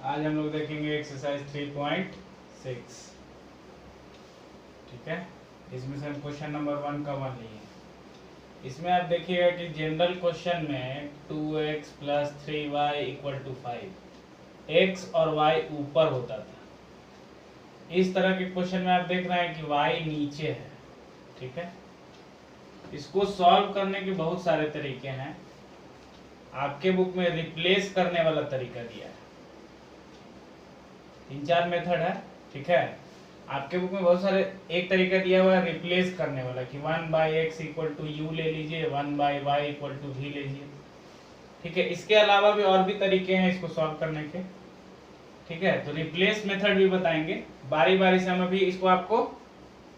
आज हम लोग देखेंगे एक्सरसाइज 3.6। ठीक है, इसमें से हम क्वेश्चन नंबर 1 का 1 लिए। इसमें आप देखिएगा कि जनरल क्वेश्चन में 2x + 3y = 5 x और y ऊपर होता था। इस तरह के क्वेश्चन में आप देख रहे हैं कि y नीचे है। ठीक है, इसको सॉल्व करने के बहुत सारे तरीके हैं। आपके बुक में रिप्लेस करने वाला तरीका दिया है, 3-4 मेथड है। ठीक है, आपके बुक में बहुत सारे एक तरीका दिया हुआ है रिप्लेस करने वाला कि 1/x = u ले लीजिए, 1/y = v लीजिए। ठीक है, इसके अलावा भी और भी तरीके हैं इसको सॉल्व करने के। ठीक है, तो रिप्लेस मेथड भी बताएंगे बारी बारी से। हम अभी इसको आपको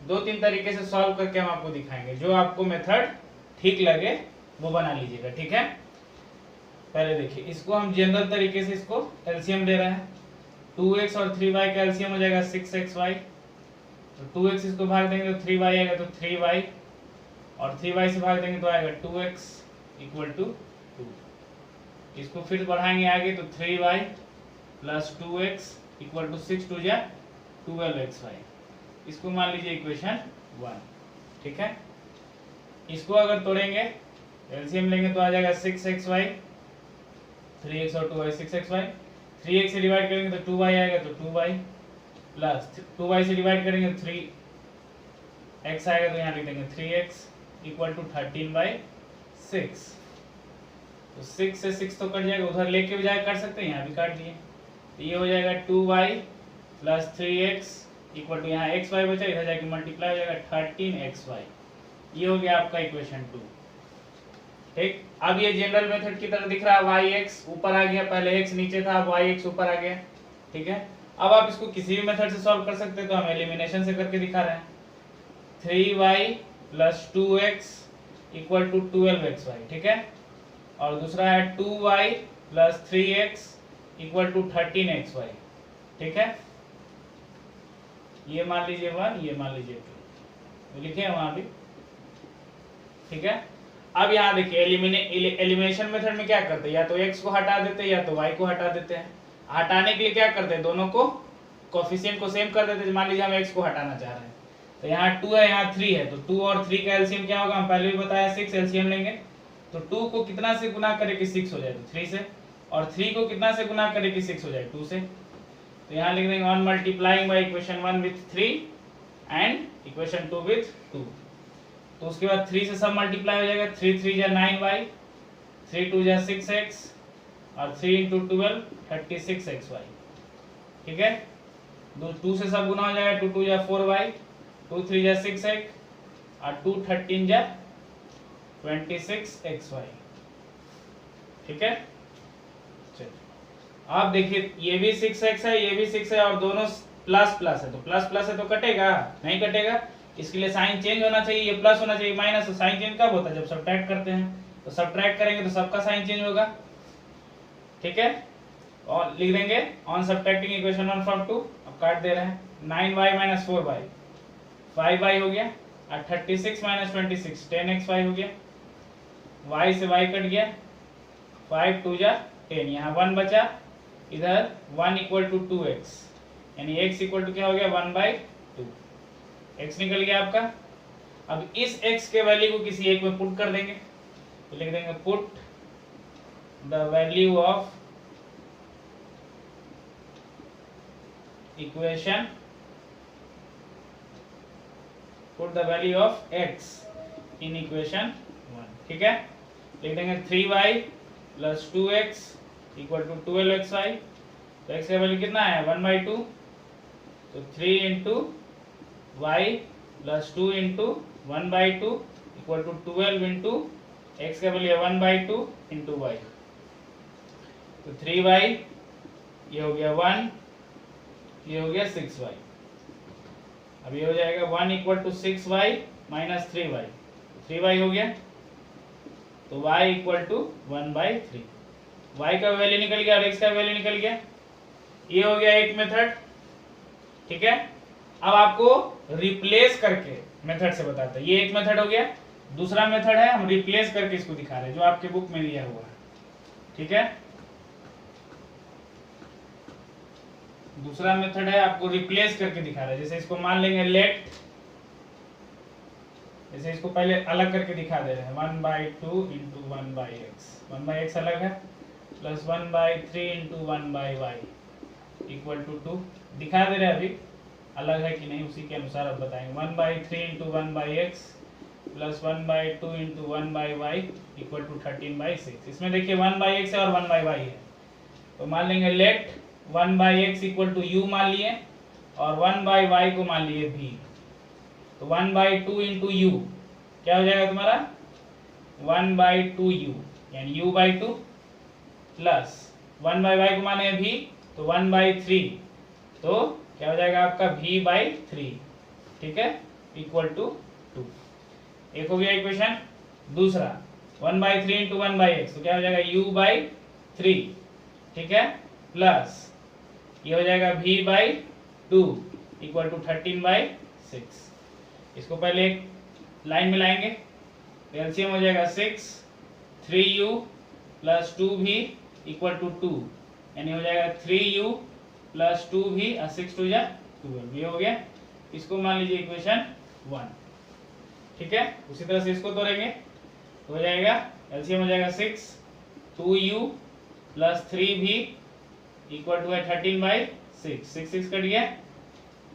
2-3 तरीके से सॉल्व करके हम आपको दिखाएंगे। जो आपको मेथड ठीक लगे वो बना लीजिएगा। ठीक है, पहले देखिए, इसको हम जनरल तरीके से इसको एलसीएम ले रहे हैं। 2x और 3y का एलसीएम हो जाएगा 6xy। तो 2x इसको भाग देंगे तो 3y आएगा, तो 3y, और 3y से भाग देंगे तो आएगा 2x = 2। इसको फिर बढ़ाएंगे आगे तो 3y + 2x = 6 2 जा 12xy। इसको मान लीजिए इक्वेशन 1। ठीक है, इसको अगर तोड़ेंगे एलसीएम लेंगे तो आ जाएगा 6xy, 3x और 2y 6xy। 3x से डिवाइड करेंगे तो 2y आएगा, तो 2y प्लस 2y से डिवाइड करेंगे तो 3x आएगा, तो यहाँ लिख देंगे 3x = 13/6। तो 6 से 6 तो कट जाएगा, उधर लेके भी जाए कर सकते हैं, यहाँ भी काट दिए। तो ये हो जाएगा 2y + 3x = यहाँ xy बचा, इधर जाके मल्टीप्लाई हो जाएगा 13xy। ये हो गया आपका इक्वेशन 2। ठीक, अब ये जनरल मेथड की तरह दिख रहा है। yx ऊपर आ गया, पहले x नीचे था, अब yx ऊपर आ गया। ठीक है, अब आप इसको किसी भी मेथड से सॉल्व कर सकते हैं, तो हम एलिमिनेशन से करके दिखा रहे हैं। 3y + 2x = 12xy। ठीक है, और दूसरा है 2y + 3x = 13xy। ठीक है, ये मान लीजिए 1, ये मान लीजिए 2, लिखे हैं वहां भी। ठीक है, अब यहाँ देखिए एलिमिनेशन मेथड में क्या करते हैं, या तो x को हटा देते हैं या तो y को हटा देते हैं। हटाने के लिए क्या करते हैं, दोनों को कोफिशिएंट को सेम कर देते हैं। मान लीजिए हम x को हटाना चाह रहे हैं, तो यहाँ 2 है, यहाँ 3 है, तो 2 और 3 का एलसीएम क्या होगा, हम पहले भी बताया 6 एलसीएम लेंगे। तो 2 को कितना से गुना करे कि 6 हो जाए, तो 3 से, और 3 को कितना से गुना करे कि 6 हो जाए, 2 से। तो यहाँ लिख देंगे 1 multiplying by equation 1 with 3 and equation 2 with 2। तो उसके बाद 3 से सब मल्टीप्लाई हो जाएगा, 3 3 जा 9y, 3 2 जा 6x, और 3 × 12 36xy। ठीक है, 2 से सब गुना हो जाएगा, 2 2 जा 4y, 2 3 जा 6x, और 2 13 जा 26xy। ठीक है, चलिए आप देखिए, ये भी 6x है, ये भी 6 है, और दोनों प्लस प्लस है, तो प्लस प्लस है तो कटेगा नहीं, कटेगा। इसके लिए साइन चेंज होना चाहिए, ये प्लस होना चाहिए, माइनस। तो साइन चेंज कब होता है, जब सब्ट्रैक्ट करते हैं। तो सब्ट्रैक्ट करेंगे तो सबका साइन चेंज होगा। ठीक है, और लिख देंगे ऑन सब्ट्रैक्टिंग इक्वेशन 1 from 2। अब काट दे रहे हैं, 9y - 4y 5y हो गया, और 36 - 26 10xy हो गया। y से y कट गया, 5 2 जा 10, यहाँ 1 बचा, इधर 1 = 2x, यानी x = क्या हो गया 1/2। x निकल गया आपका। अब इस x के वैल्यू को किसी एक में पुट कर देंगे, तो लिख देंगे put the value of equation, put the value of x in equation 1। ठीक है, लिख देंगे 3y + 2x = 12xy। तो x का वैल्यू कितना है 1/2, तो 3 × y + 2 × 1/2 = 12 × x का वैल्यू 1/2 × y। तो 3y ये हो गया 1, ये हो गया 6y। अब ये हो जाएगा 1 = 6y - 3y, 3y हो गया, तो y = 1/3। y का वैल्यू निकल गया और x का वैल्यू निकल गया। ये हो गया एक मेथड। ठीक है, अब आपको रिप्लेस करके मेथड से बताते हैं। ये एक मेथड हो गया। दूसरा मेथड है, हम रिप्लेस करके इसको दिखा रहे हैं, जो आपके बुक में दिया हुआ है। ठीक है, दूसरा मेथड है आपको रिप्लेस करके दिखा रहा है। जैसे इसको मान लेंगे लेट, जैसे इसको पहले अलग करके दिखा दे रहे हैं 1/2 इंटू 1/x, 1/x अलग है, plus 1/3 into 1/y equal to 2 दिखा दे रहे हैं। अभी अलग है कि नहीं उसी के अनुसार अब बताएंगे। 1/3 into 1/x plus 1/2 into 1/y equal to 13/6। इसमें देखिए 1/x है और 1/y है, तो मान लेंगे late 1/x equal to u मान लिए और 1/y को मान लिए v। तो 1/2 इंटू यू क्या हो जाएगा तुम्हारा 1/2u यानी u/2 प्लस 1/y को माने v तो 1/3, तो क्या हो जाएगा आपका v/3, ठीक है, इक्वल टू 2। एक हो गया इक्वेशन। दूसरा 1/3 इंटू 1/x तो क्या हो जाएगा u/3, ठीक है, प्लस ये हो जाएगा v/2 इक्वल टू 13/6। इसको पहले एक लाइन में लाएंगे तो एलसीएम हो जाएगा 6, 3u plus 2v equal to 2, यानी हो जाएगा 3u प्लस 2v और 6 2 जा 12, ये हो गया। इसको मान लीजिए इक्वेशन 1, ठीक है। उसी तरह से इसको तोड़ेंगे तो हो जाएगा एलसीएम हो जाएगा 6, 2u plus 3v equal to है 13/6, 6 6 कट गया,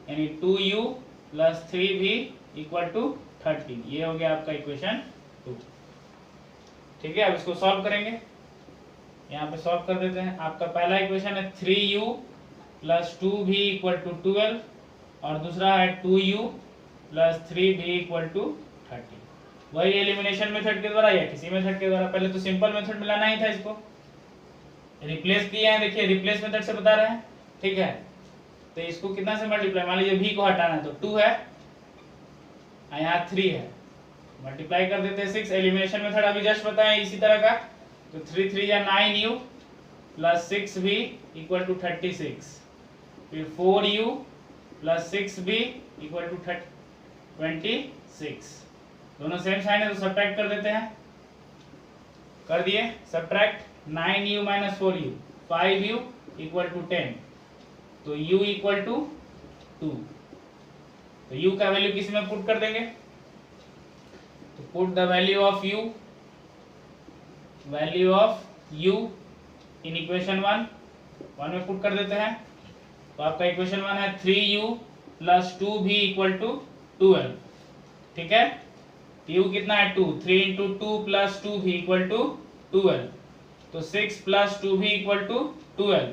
यानी 2u plus 3v equal to 13, ये हो गया आपका इक्वेशन 2, ठीक है। अब इसको सॉल्व करेंगे, यहाँ पे सॉल्व कर देते हैं। आपका पहला इक्वेशन है 3u plus 2v equal to 12 और दूसरा है 2u plus 3v equal to 13। वही एलिमिनेशन मेथड के द्वारा या किसी मेथड के द्वारा, पहले तो सिंपल मेथड में लाना ही था, इसको रिप्लेस किया है, देखिए रिप्लेस मेथड से बता रहे हैं, ठीक है। तो इसको कितना से मल्टीप्लाई, मान लीजिए v को हटाना है तो 2 है, यहाँ 3 है, मल्टीप्लाई कर देते हैं 6। एलिमिनेशन मेथड अभी जस्ट बताएं इसी तरह का, तो 3 3 या 9u plus 6v equal to 36, फिर 4u plus 6v equal to 26, दोनों सेम साइन है तो सब्ट्रैक्ट कर देते हैं, कर दिए subtract. 9u minus 4u 5u equal to 10, तो u इक्वल टू 2, तो u का वैल्यू किसी में पुट कर देंगे, तो put the value of u, value of u in equation 1 में पुट कर देते हैं। तो आपका इक्वेशन 1 है 3u plus 2v equal to 12, ठीक है। u कितना है 2, 3 into 2 plus 2v equal to 12, तो 6 प्लस 2v इक्वल टू 12,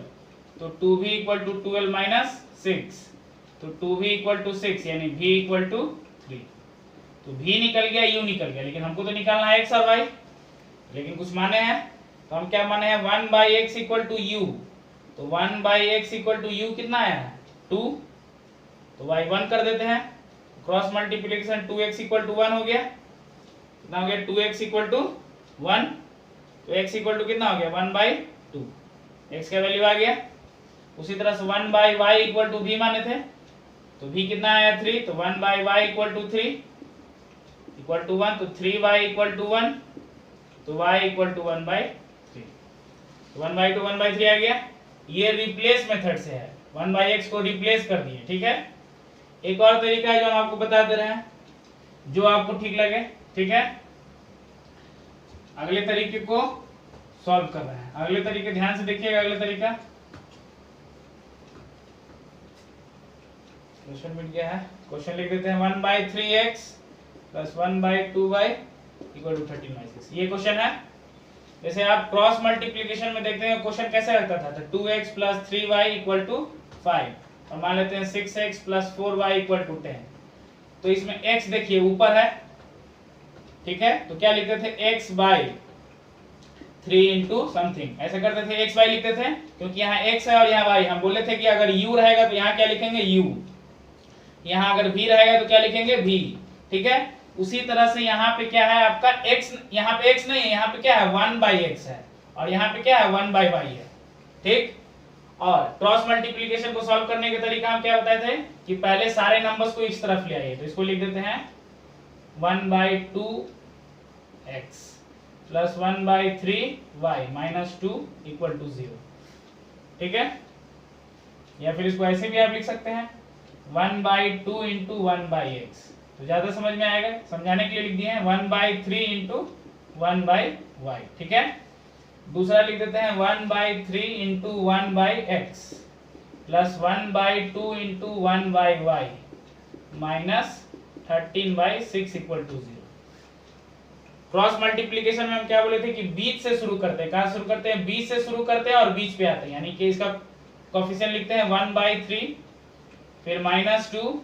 तो 2v इक्वल टू 12 माइनस 6, तो 2v इक्वल टू 6 यानी v इक्वल टू 3। तो v निकल गया, u निकल गया, लेकिन हमको तो निकालना है x और y, लेकिन कुछ माने हैं, तो हम क्या माने हैं 1/x इक्वल टू u, तो 1/x इक्वल टू u कितना आया है 2, तो y 1 कर देते हैं, cross multiplication 2x equal to 1 हो गया, कितना हो गया 2x इक्वल टू 1, तो x इक्वल टू कितना हो गया 1/2, x का वैल्यू आ गया। उसी तरह से 1/y इक्वल टू v माने थे, तो v कितना आया 3, तो 1/y equal to 3 equal to 1, तो 3y इक्वल टू 1, तो y इक्वल टू 1/3, तो 1/2 1/3 आ गया। ये रिप्लेस मेथड से है, 1/x को रिप्लेस कर दिए, ठीक है। एक और तरीका है जो हम आपको बता दे रहे हैं, जो आपको ठीक लगे, ठीक है। अगले तरीके को सॉल्व कर रहे हैं, अगले तरीके ध्यान से देखिएगा। अगले तरीका क्वेश्चन मिल गया है, क्वेश्चन लिख देते हैं 1/3x plus 1/2y equal to 13/6, ये क्वेश्चन है। जैसे आप क्रॉस मल्टीप्लिकेशन में देखते हैं क्वेश्चन कैसे लगता था, तो 2x plus 3y equal to 5, और मान लेते हैं 6x plus 4y equal to 10। तो इसमें x देखिए ऊपर है, ठीक है, तो क्या लिखते थे x बाई 3 इंटू समथिंग, ऐसे करते थे, x बाई लिखते थे, क्योंकि यहाँ x है और यहाँ y। हम बोले थे कि अगर u रहेगा तो यहाँ क्या लिखेंगे u, यहाँ अगर v रहेगा तो क्या लिखेंगे v, ठीक है। उसी तरह से यहाँ पे क्या है आपका x, यहाँ पे x नहीं है, यहाँ पे क्या है 1/x है, और यहाँ पे क्या है 1/y है, ठीक। और क्रॉस मल्टीप्लिकेशन को सॉल्व करने के तरीका हम क्या बताए थे कि पहले सारे नंबर्स को इस तरफ ले आइए, तो इसको लिख देते हैं 1/2x plus 1/3y minus 2 equal to 0, ठीक है। या फिर इसको ऐसे भी आप लिख सकते हैं 1/2 इंटू 1/x। तो ज्यादा समझ में आएगा, समझाने के लिए लिख दिए हैं 1/3 इंटू 1/y। ठीक है, दूसरा लिख देते हैं 1/3 into 1/x plus 1/2 into 1/y minus 13/6 equal to 0। Cross multiplication में हम क्या बोले थे कि बीच से शुरू करते हैं। कहां शुरू करते हैं? बीच से शुरू करते हैं और बीच पे आते हैं, यानी कि इसका कोफिशिएंट लिखते हैं 1/3, फिर -2,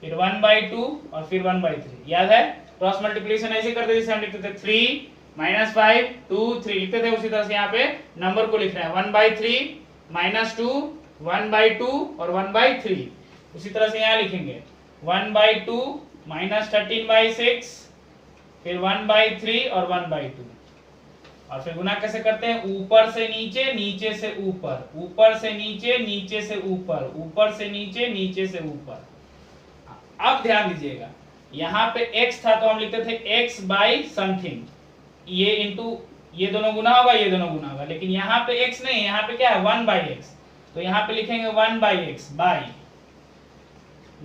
फिर 1/2 और फिर 1/3। याद है? क्रॉस मल्टीप्लिकेशन ऐसे करते जैसे हम लिखते थे 3 -5 2 3 लिखते थे, उसी तरह से यहाँ पे नंबर को लिख रहे हैं 1/3 -2 1/2 और 1/3। उसी तरह से यहाँ लिखेंगे 1/2 -13/6 फिर 1/3 और 1/2। और फिर गुना कैसे करते हैं? ऊपर से नीचे, नीचे से ऊपर, ऊपर से नीचे, नीचे से ऊपर, ऊपर से नीचे, नीचे से ऊपर। अब ध्यान दीजिएगा, यहाँ पे x था तो हम लिखते थे x बाई समथिंग, ये इंटू ये दोनों गुना होगा, ये दोनों गुना होगा। लेकिन यहाँ पे x नहीं, यहाँ पे क्या है 1/x, तो यहाँ पे लिखेंगे 1/x बाई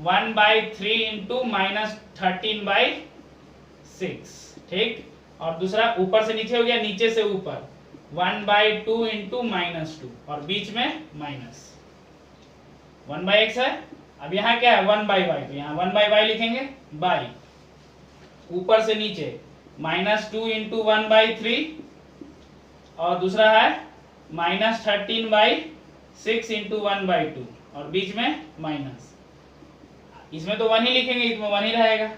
1/3 इंटू -13/6। ठीक, और दूसरा ऊपर से नीचे हो गया, नीचे से ऊपर 1/2 इंटू -2 और बीच में माइनस 1/x है। अब यहाँ क्या है 1/y, तो यहाँ 1/y लिखेंगे बाई ऊपर से नीचे -2 इंटू 1/3 और दूसरा है -13/6 इंटू 1/2 और बीच में माइनस। इसमें तो 1 ही लिखेंगे, इसमें 1 ही रहेगा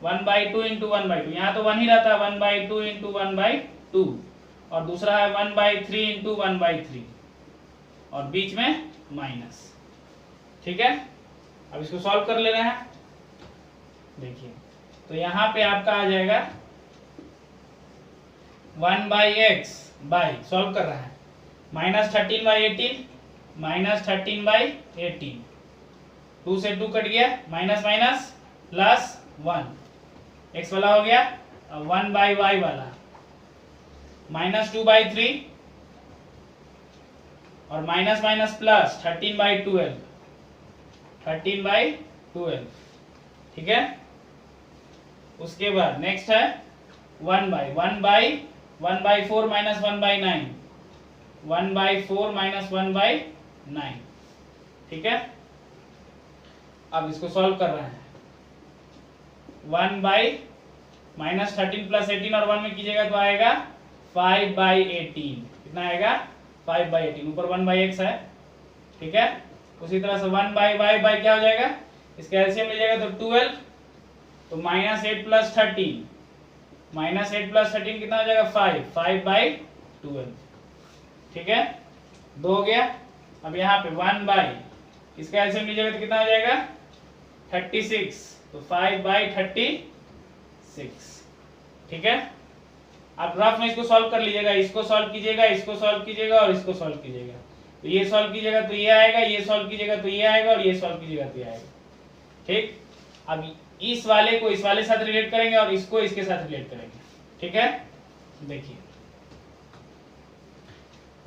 1/2 इंटू 1/2, यहाँ तो 1 ही रहता है 1/2 इंटू 1/2 और दूसरा है 1/3 इंटू 1/3 और बीच में माइनस। ठीक है, अब इसको सॉल्व कर लेना है। देखिए, तो यहाँ पे आपका आ जाएगा 1/x बाई, सॉल्व कर रहा है, -13/18 -13/18, 2 से 2 कट गया, माइनस माइनस प्लस 1, x वाला हो गया, 1/y वाला -2/3 और माइनस माइनस प्लस 13/12, 13/12। ठीक है, उसके बाद नेक्स्ट है 1/4 -1/9, 1/4 -1/9। ठीक है, अब इसको सॉल्व कर रहे हैं 1/-13 प्लस 18 और 1 में कीजिएगा तो आएगा 5/18। कितना आएगा? 5/18, ऊपर 1/x है। ठीक है, उसी तरह से 1/y बाई क्या हो जाएगा? इसका एलसीएम ले जाएगा तो 12, तो -8 प्लस 13, -8 प्लस 13 कितना हो जाएगा? 5/12। ठीक है, 2 हो गया। अब यहाँ पे 1/, इसका एलसीएम लीजिएगा तो कितना हो जाएगा? 36, तो 5/36। ठीक है, आप ग्राफ में इसको सॉल्व कर लीजिएगा, इसको सॉल्व कीजिएगा, इसको सॉल्व कीजिएगा और इसको सॉल्व कीजिएगा। तो ये सॉल्व कीजिएगा तो ये आएगा, ये सॉल्व कीजिएगा तो ये आएगा और ये सॉल्व कीजिएगा तो ये आएगा। ठीक, अब इस वाले को इस वाले साथ रिलेट करेंगे और इसको इसके साथ रिलेट करेंगे। ठीक है, देखिए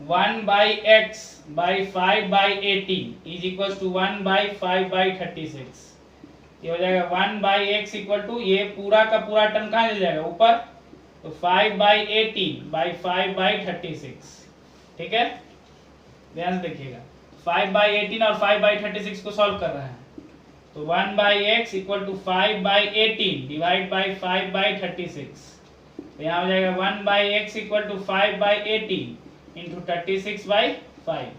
1/x by 5/18 is equal to 1/5/36। ये हो जाएगा 1/x इक्वल टू, ये पूरा का पूरा टर्म कहाँ चल जाएगा? ऊपर, तो 5/18 बाई 5/36। ठीक है, ध्यान से देखिएगा, 5/18 और 5/36 को सॉल्व कर रहे हैं, तो 1/x equal to 5/18 divide by 5/36। तो यहाँ हो जाएगा 1/x equal to 5/18 into 36/5,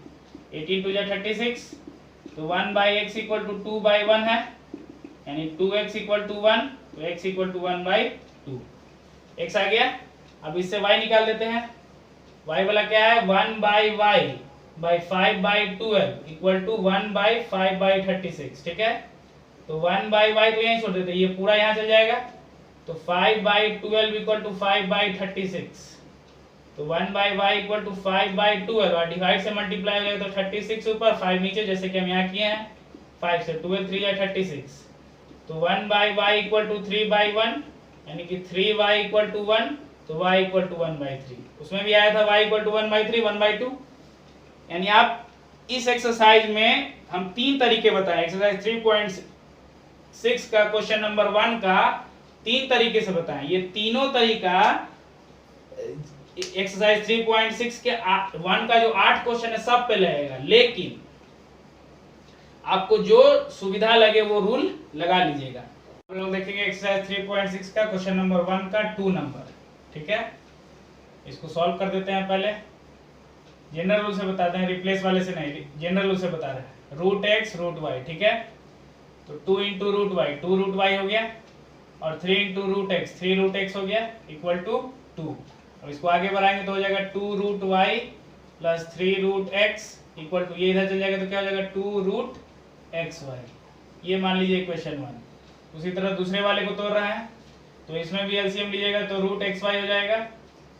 18 to 36, तो 1/x इक्वल टू 2/1 है, यानी 2x इक्वल टू 1, तो x इक्वल टू 1/2। x आ गया। अब इससे y निकाल देते हैं, y वाला क्या है? 1/y by 5/12 equal to 1/5/36। ठीक है, तो 1/y तो यहीं छोड़ देते, ये पूरा यहाँ चल जाएगा, तो 5/12 इक्वल टू 5/36, तो 1/y इक्वल टू 5/12 और डिवाइड से मल्टीप्लाई हो जाएगा तो 36 ऊपर 5 नीचे, जैसे कि हम यहाँ किए हैं 5 से 12 3 या 36, तो 1/y इक्वल टू 3/1, यानी कि 3y इक्वल टू 1, तो y इक्वल टू 1/3। उसमें भी आया था y इक्वल टू 1/3 1/2, यानी आप इस एक्सरसाइज में हम 3 तरीके बताए। एक्सरसाइज 3.6 का क्वेश्चन नंबर 1 का 3 तरीके से बताएं। ये तीनों तरीका एक्सरसाइज 3.6 के 1 का जो 8 क्वेश्चन है सब पे लगेगा, लेकिन आपको जो सुविधा लगे वो रूल लगा लीजिएगा। हम लोग देखेंगे एक्सरसाइज 3.6 का क्वेश्चन नंबर 1 का 2 नंबर। ठीक है, इसको सॉल्व कर देते हैं। पहले जनरल रूल से बताते हैं, रिप्लेस वाले से नहीं, जनरल रूल से बता रहे हैं। रूट एक्स रूट वाई, ठीक है, तो 2 into root y 2 root y हो गया, और 3 into root x 3 root x हो गया, इक्वल टू 2। अब इसको आगे बढ़ाएंगे तो हो जाएगा 2 root y plus 3 root x equal to, ये इधर चल जाएगा तो क्या हो जाएगा 2 रूट एक्स वाई। ये मान लीजिए इक्वेशन 1। उसी तरह दूसरे वाले को तोड़ रहा है, तो इसमें भी एलसीएम लीजिएगा तो रूट एक्स वाई हो जाएगा,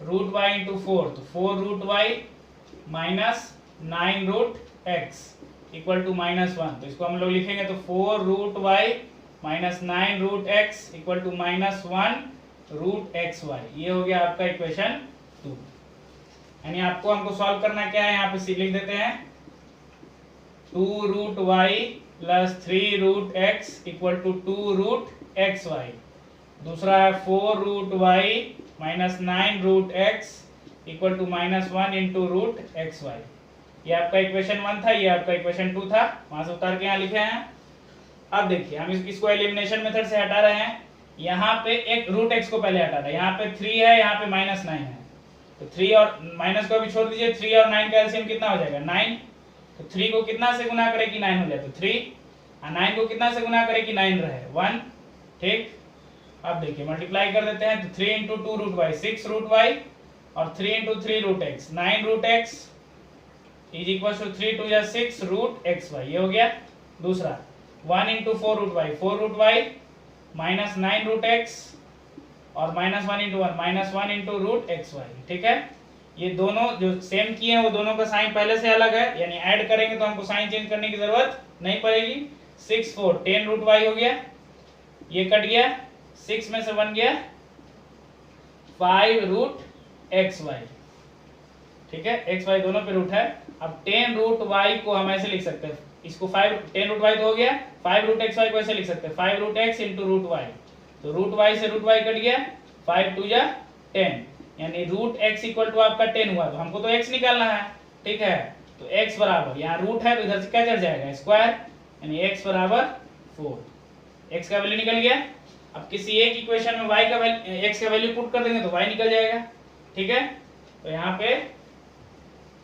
रूट वाई इंटू 4, तो 4 root y minus 9 root x equal to -1। तो इसको हम लोग लिखेंगे तो 4 root y minus 9 root x equal to -1 root x y. ये हो गया आपका इक्वेशन 2। यानी आपको हमको सॉल्व करना क्या है, यहाँ पे लिख देते हैं 2 root y plus 3 root x equal to 2 root x y. दूसरा है 4 root y minus 9 root x equal to -1 into root x y. ये आपका इक्वेशन 1 था, ये आपका इक्वेशन 2 था, वहां से उतार के यहाँ लिखे हैं। अब देखिए हम इसको एलिमिनेशन मेथड से हटा रहे हैं। यहाँ पे एक रूट एक्स को पहले हटा रहे हैं, यहाँ पे 3 है, यहाँ पे -9 है, तो 3 और माइनस को भी छोड़ दीजिए। 3 और 9 का एलसीएम कितना हो जाएगा 9, तो 3 को कितना से गुना करे कि 9 हो जाए, तो 3, और 9 को कितना से गुना करे कि 9 रहे 1। ठीक, अब देखिए मल्टीप्लाई कर देते हैं, तो 3 into 2 root y 6 root y, और 3 into 3 root x 9 root x is equal to 3 2 या 6 रूट एक्स वाई। ये हो गया। दूसरा 1 into 4 root y 4 root y minus 9 root x, और -1 into 1 -1 into root x y. ठीक है, ये दोनों जो सेम किए हैं वो दोनों का साइन पहले से अलग है, यानी ऐड करेंगे तो हमको साइन चेंज करने की जरूरत नहीं पड़ेगी। 6 4 10 रूट वाई हो गया, ये कट गया, 6 में से 1 गया 5 रूट एक्स वाई। ठीक है, एक्स वाई दोनों पे रूट है। अब 10 रूट वाई को हम ऐसे लिख सकते हैं, इसको 10 रूट वाई तो हो गया, 5 रूट एक्स वाई को ऐसे लिख सकते हैं 5 root x into root y, तो रूट वाई से रूट वाई कट गया, 5 2 या 10, यानी रूट एक्स इक्वल टू आपका 10 हुआ, तो हमको तो एक्स निकालना है। ठीक है, तो एक्स बराबर, यहाँ रूट है तो इधर से क्या चढ़ जाएगा स्क्वायर, यानी एक्स बराबर 4। एक्स का वैल्यू निकल गया। अब किसी एक इक्वेशन में वाई का वैल्यू एक्स का वैल्यू पुट कर देंगे तो वाई निकल जाएगा। ठीक है, तो यहाँ पे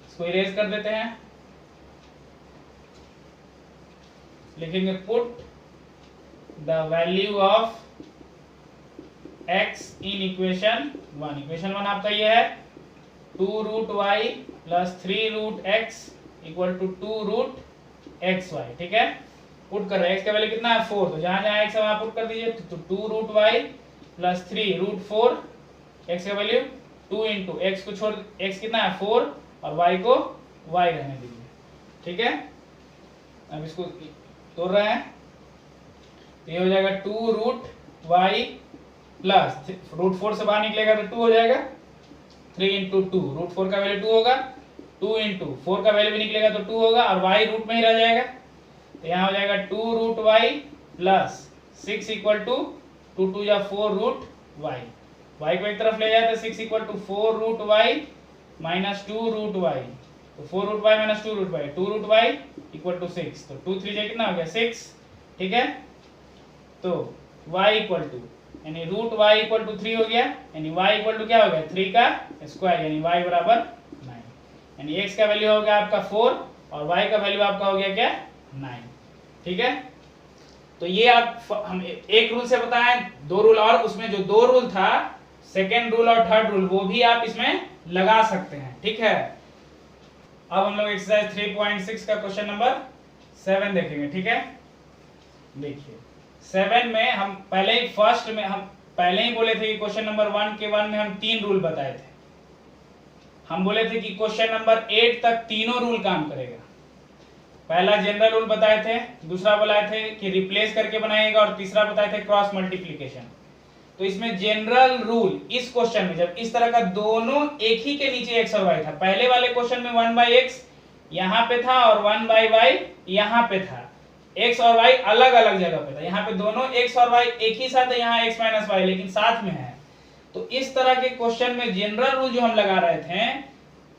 इसको इरेज कर देते हैं, लिखेंगे put the value of x in equation 1। Equation 1 आपका ये है 2 root y plus 3 root x equal to 2 root x y. ठीक है, पुट कर रहे हैं, x का वैल्यू कितना है 4, तो जहां जहां x है वहां पुट कर दीजिए, तो 2 root y plus 3 root 4, x का वैल्यू 2 इंटू एक्स को छोड़, x कितना है 4 और y को y रहने दीजिए। ठीक है, अब इसको तोड़ रहे हैं, तो ये हो जाएगा 2 रूट वाई प्लस रूट 4 से बाहर निकलेगा तो 2 हो जाएगा, 3 इंटू 2, रूट 4 का वैल्यू 2 होगा, 2 इंटू 4 का वैल्यू भी निकलेगा तो 2 होगा, और y रूट में ही रह जाएगा, तो यहाँ हो जाएगा 2 root y plus 6 equal to 2 2 या 4 रूट वाई। वाई को एक तरफ ले जाए तो 6 equal to 4 root y minus 2 root y, तो 4 root y minus 2 root y, 2 root y equal to 6, तो 2 3 कितना हो गया 6। ठीक है, तो y इक्वल टू, यानी रूट y इक्वल टू 3 हो गया, यानी y इक्वल टू क्या हो गया 3 का स्क्वायर, यानी y बराबर 9, यानी x का वैल्यू हो गया आपका 4 और y का वैल्यू आपका हो गया क्या 9। ठीक है, तो ये आप हम एक रूल से बताएं, 2 रूल, और उसमें जो 2 रूल था सेकेंड रूल और थर्ड रूल वो भी आप इसमें लगा सकते हैं। ठीक है, अब हम लोग एक्सरसाइज 3.6 का क्वेश्चन नंबर 7 देखेंगे। ठीक है, देखिए 7 में हम पहले ही फर्स्ट में हम पहले ही बोले थे कि क्वेश्चन नंबर 1 के 1 में हम 3 रूल बताए थे। हम बोले थे कि क्वेश्चन नंबर 8 तक तीनों रूल काम करेगा। पहला जनरल रूल बताए थे, दूसरा बताए थे कि रिप्लेस करके बनाएगा, और तीसरा बताए थे क्रॉस मल्टीप्लिकेशन। तो इसमें जनरल रूल इस क्वेश्चन में जब इस तरह का दोनों एक ही के नीचे एक्स और वाई था, पहले वाले क्वेश्चन में 1/x यहाँ पे था और 1 बाई वाई यहाँ पे था। x और y अलग अलग जगह पे था, यहाँ पे दोनों x और y एक ही साथ है, यहाँ x माइनस वाई लेकिन साथ में है। तो इस तरह के क्वेश्चन में जनरल रूल जो हम लगा रहे थे,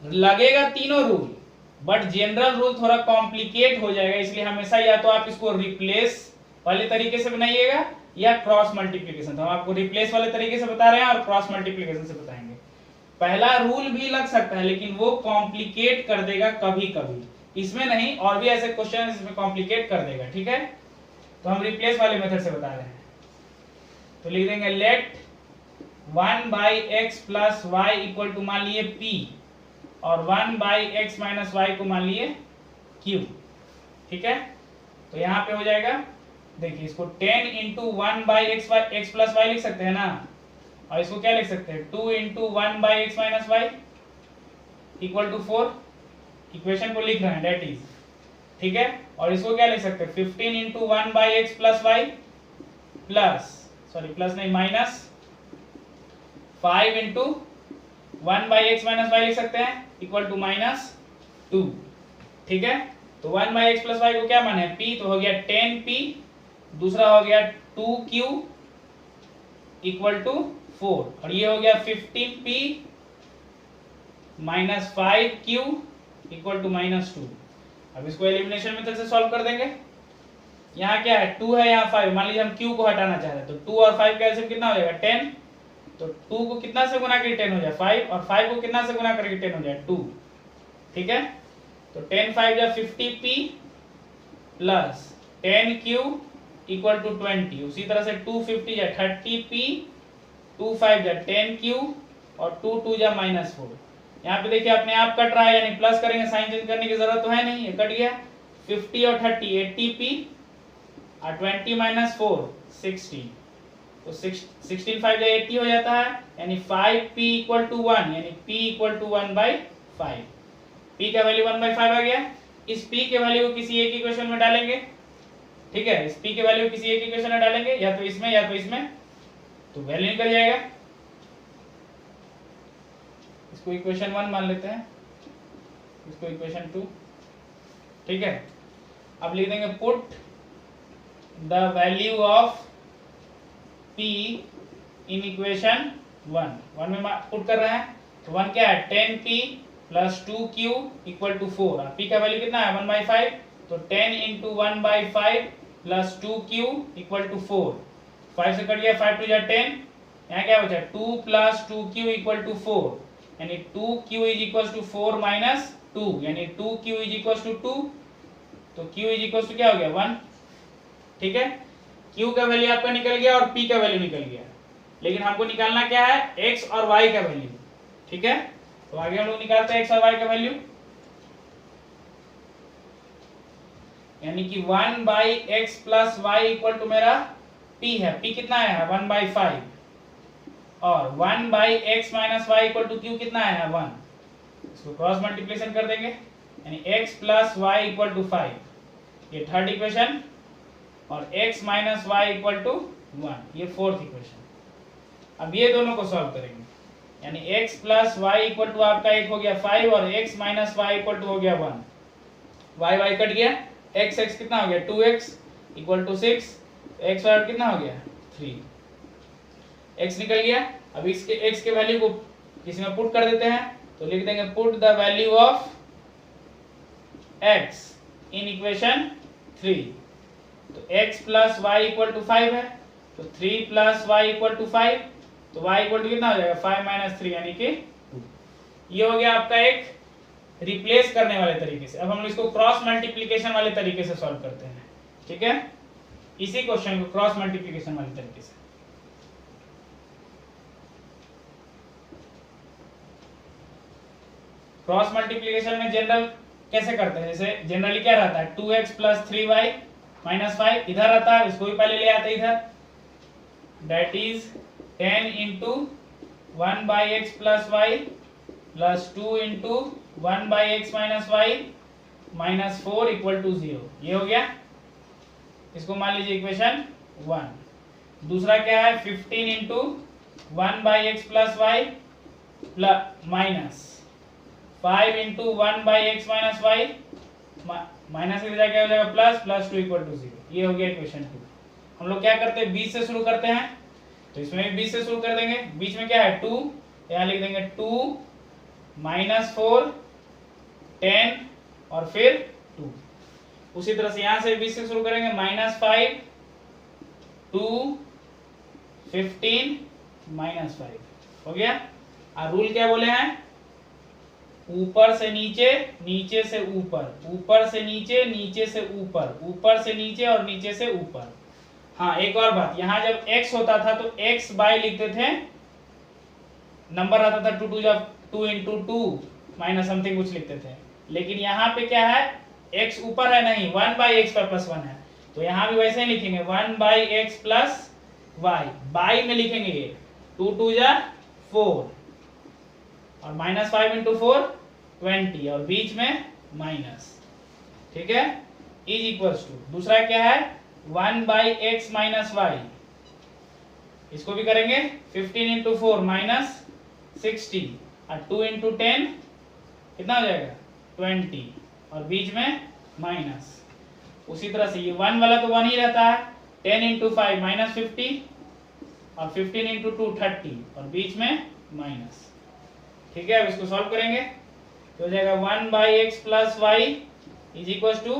लगेगा तीनों रूल, बट जनरल रूल थोड़ा कॉम्प्लिकेट हो जाएगा, इसलिए हमेशा या तो आप इसको रिप्लेस वाले तरीके से बनाइएगा या क्रॉस मल्टीप्लिकेशन। तो हम आपको रिप्लेस वाले तरीके से बता रहे हैं और क्रॉस मल्टीप्लिकेशन से बताएंगे। पहला रूल भी लग सकता है लेकिन वो कॉम्प्लिकेट कर देगा कभी कभी, इसमें नहीं, और भी ऐसे क्वेश्चन है जिसमें कॉम्प्लिकेट कर देगा। ठीक है, तो हम रिप्लेस वाले मेथड से बता रहे हैं। तो लिख देंगे let 1 by x plus y equal to मान लिए p और 1 बाई एक्स माइनस वाई को मान लिए q। ठीक है, तो यहाँ पे हो जाएगा, देखिए इसको 10 into 1 by x plus y लिख सकते हैं ना, और इसको क्या लिख सकते हैं 2 into 1 by x minus y equal to 4। Equation को लिख रहे हैं डेट इज। ठीक है, और इसको क्या लिख सकते हैं 15 into 1 by x plus y plus, sorry plus नहीं minus 5 into 1 by x minus y लिख सकते हैं इक्वल टू माइनस 2। ठीक है, तो 1 बाई एक्स प्लस वाई को क्या माने p, तो हो गया 10p, दूसरा हो गया 2q इक्वल टू 4, और ये हो गया 15p minus 5q equal to minus 2। अब इसको एलिमिनेशन मेथड से सॉल्व कर देंगे। यहाँ क्या है 2 है, यहाँ 5, मान लीजिए हम q को हटाना चाह रहे हैं, तो 2 और 5 का एलसीएम कितना हो जाएगा 10, तो 2 को कितना से गुना करके 10 हो जाए 5, और 5 को कितना से गुना करके 10 हो जाए 2। ठीक है, तो 10 5 जा 50p plus 10q equal to 20, उसी तरह से 250 जा 30p, 2 5 जा 10q और 2 2 जा माइनस 4। यहाँ पे देखिए अपने आप कट रहा है, यानी प्लस करेंगे, साइन चेंज करने की जरूरत तो है नहीं, ये कट गया। 50 और 30 80p और 20 माइनस 4 60, तो 16 5 जा 80 हो जाता है, यानी 5p इक्वल टू 1, यानी p equal to 1 by 5। p का वैल्यू 1 बाई 5 आ गया। इस p के वैल्यू को किसी एक इक्वेशन में डालेंगे। ठीक है, इस p के वैल्यू किसी एक इक्वेशन में डालेंगे, या तो इसमें या तो इसमें, तो वैल्यू निकल जाएगा। इसको इक्वेशन 1 मान लेते हैं, इसको इक्वेशन 2। ठीक है, अब लिख देंगे put the value of p in equation 1 में पुट कर रहे हैं, तो 1 क्या है 10p plus 2q equal to 4, और p का वैल्यू कितना है 1 बाई 5, तो 10 into 1 by 5 plus 2q equal to 4, 5 से कट गया 5 टू जा 10, यहाँ क्या बचा 2 प्लस 2q इक्वल टू 4, यानी 2q is equal to 4 minus 2, यानी 2q इज इक्वल टू 2, तो q इज इक्वल टू क्या हो गया 1। ठीक है, q का वैल्यू आपका निकल गया और p का वैल्यू निकल गया, लेकिन हमको निकालना क्या है x और y का वैल्यू। ठीक है, तो आगे हम लोग निकालते हैं x और y का वैल्यू, यानी कि 1 by x plus y equal to मेरा p है, p कितना है 1 बाई 5, और 1 by x minus y equal to q कितना है 1। इसको क्रॉस मल्टीप्लिकेशन कर देंगे, यानी x plus y equal to 5, ये थर्ड इक्वेशन, और x minus y equal to 1, ये फोर्थ इक्वेशन। अब ये दोनों को सॉल्व करेंगे, यानी x plus y equal to आपका एक हो गया 5 और x minus y equal to हो गया 1। y y कट गया, x x कितना हो गया 2x equal to 6, x Y कितना हो गया 3, x निकल गया। अब इसके x के वैल्यू को इसमें पुट कर देते हैं, तो लिख देंगे put the value of x in equation 3, तो x plus y equal to 5 है, तो 3 प्लस वाई इक्वल टू 5, तो y इक्वल टू कितना हो जाएगा 5 माइनस 3 यानी कि 2। ये हो गया आपका एक रिप्लेस करने वाले तरीके से। अब हम इसको क्रॉस मल्टीप्लिकेशन वाले तरीके से सॉल्व करते हैं। ठीक है, इसी क्वेश्चन को क्रॉस मल्टीप्लिकेशन वाले तरीके से। क्रॉस मल्टीप्लिकेशन में जनरल कैसे करते हैं, जैसे जनरली क्या रहता है 2x प्लस 3y माइनस 5 इधर रहता है, इसको भी पहले ले आते इधर, that is 10 into 1 by x plus y plus 2 into 1 by x minus y minus 4 equal to 0। ये हो गया, इसको मान लीजिए इक्वेशन 1। दूसरा क्या है 15 into 1 by x plus y plus minus 5 into 1 by x minus y minus की बजाय क्या हो जाएगा प्लस, प्लस 2 इक्वल टू 0। ये हो गया इक्वेशन 2। हम लोग क्या करते हैं 20 से शुरू करते हैं, तो इसमें भी 20 से शुरू कर देंगे। बीच में क्या है 2, यहाँ लिख देंगे 2 -4 10 और फिर 2। उसी तरह से यहाँ से 20 से शुरू करेंगे -5 2 15 -5 हो गया। और रूल क्या बोले हैं, ऊपर से नीचे, नीचे से ऊपर, ऊपर से नीचे, नीचे से ऊपर, ऊपर से नीचे और नीचे से ऊपर। हाँ एक और बात, यहाँ जब x होता था तो x बाय लिखते थे, नंबर आता था 2 जब 2 × 2 माइनस समथिंग कुछ लिखते थे। लेकिन यहाँ पे क्या है x ऊपर है नहीं, 1/x पर +1 है, तो यहाँ भी वैसे ही लिखेंगे 1/x + y। बाई में लिखेंगे ये 2 2 4 और -5 × 4 20 और बीच में माइनस, ठीक है, इज इक्वल्स टू दूसरा क्या है 1/x - y। इसको भी करेंगे 15 × 4 -60 और 2 × 10 कितना हो जाएगा 20 और बीच में माइनस। उसी तरह से ये 1 वाला तो 1 ही रहता है, 10 × 5 -50 और 15 × 2 30 और बीच में माइनस, ठीक है। अब इसको सॉल्व करेंगे तो हो जाएगा 1/x + y is equal to